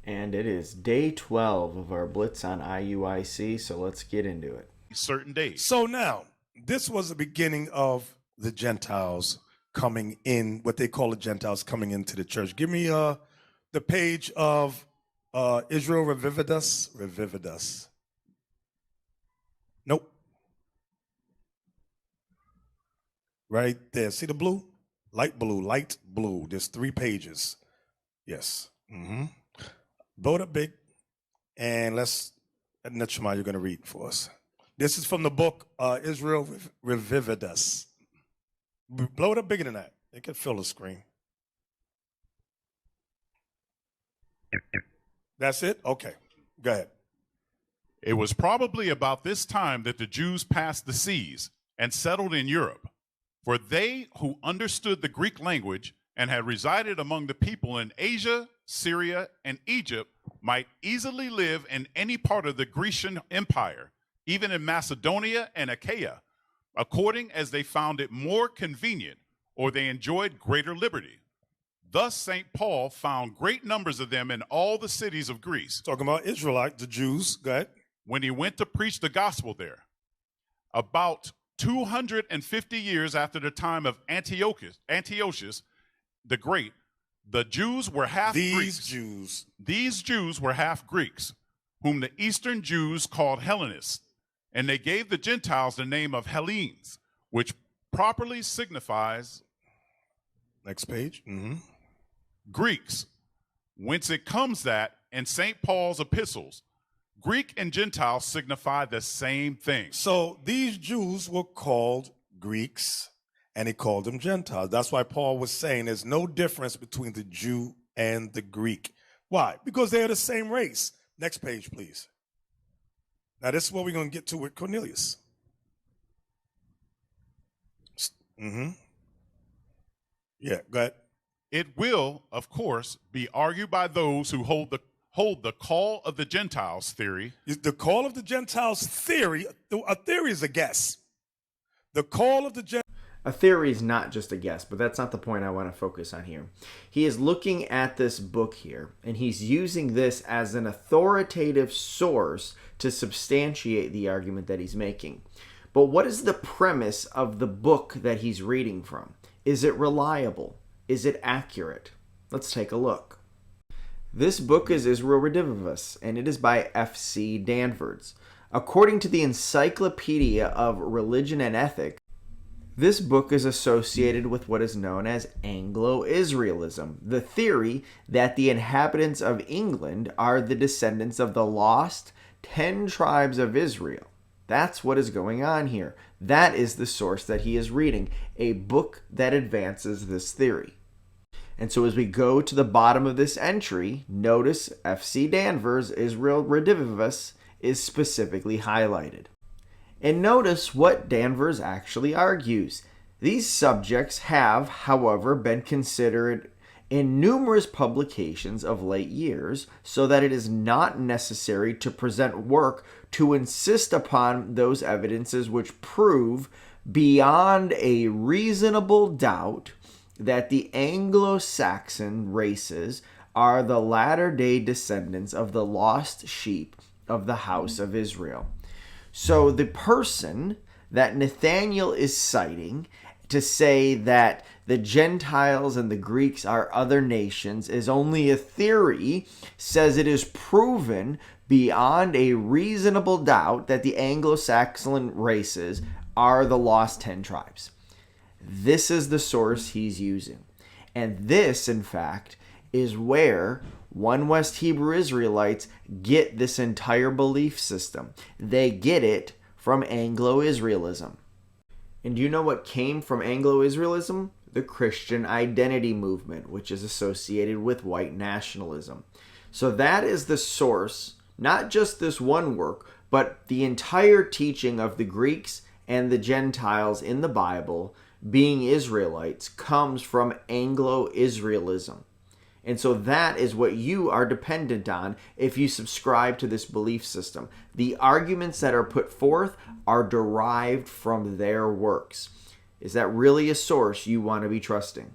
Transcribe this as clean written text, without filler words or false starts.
And it is day 12 of our Blitz on IUIC, so let's get into it. Certain days. So now, this was the beginning of the Gentiles coming in, what they call the Gentiles coming into the church. Give me the page of Israel Revividus. Revividus. Nope. Right there. See the blue? Light blue, light blue. There's 3 pages. Yes. Blow it up big. And Nechemiah, you're going to read for us. This is from the book Israel Revividus. Blow it up bigger than that. It can fill the screen. That's it? Okay. Go ahead. It was probably about this time that the Jews passed the seas and settled in Europe. For they who understood the Greek language and had resided among the people in Asia, Syria, and Egypt might easily live in any part of the Grecian Empire, even in Macedonia and Achaia, according as they found it more convenient, or they enjoyed greater liberty. Thus St. Paul found great numbers of them in all the cities of Greece. Talking about Israelite, the Jews. Go ahead. When he went to preach the gospel there. About 250 years after the time of Antiochus the Great, the Jews were half Greeks. These Jews were half Greeks, whom the Eastern Jews called Hellenists, and they gave the Gentiles the name of Hellenes, which properly signifies, next page, Greeks, whence it comes that in St. Paul's epistles, Greek and Gentile signify the same thing. So these Jews were called Greeks, and he called them Gentiles. That's why Paul was saying there's no difference between the Jew and the Greek. Why? Because they're the same race. Next page, please. Now, this is what we're going to get to with Cornelius. Yeah, go ahead. It will, of course, be argued by those who hold the call of the Gentiles theory. The call of the Gentiles theory, a theory is a guess. The call of the Gentiles. A theory is not just a guess, but that's not the point I want to focus on here. He is looking at this book here, and he's using this as an authoritative source to substantiate the argument that he's making. But what is the premise of the book that he's reading from? Is it reliable? Is it accurate? Let's take a look. This book is Israel Redivivus, and it is by F.C. Danvers. According to the Encyclopedia of Religion and Ethics, this book is associated with what is known as Anglo-Israelism, the theory that the inhabitants of England are the descendants of the lost 10 tribes of Israel. That's what is going on here. That is the source that he is reading, a book that advances this theory. And so as we go to the bottom of this entry, notice F.C. Danvers, Israel Redivivus, is specifically highlighted. And notice what Danvers actually argues. These subjects have, however, been considered in numerous publications of late years, so that it is not necessary to present work to insist upon those evidences which prove beyond a reasonable doubt that the Anglo-Saxon races are the latter-day descendants of the lost sheep of the house of Israel. So the person that Nathaniel is citing to say that the Gentiles and the Greeks are other nations is only a theory, says it is proven beyond a reasonable doubt that the Anglo-Saxon races are the lost 10 tribes. This is the source he's using. And this, in fact, is where One West Hebrew Israelites get this entire belief system. They get it from Anglo-Israelism. And do you know what came from Anglo-Israelism? The Christian identity movement, which is associated with white nationalism. So that is the source, not just this one work, but the entire teaching of the Greeks and the Gentiles in the Bible being Israelites comes from Anglo-Israelism. And so that is what you are dependent on if you subscribe to this belief system. The arguments that are put forth are derived from their works. Is that really a source you want to be trusting?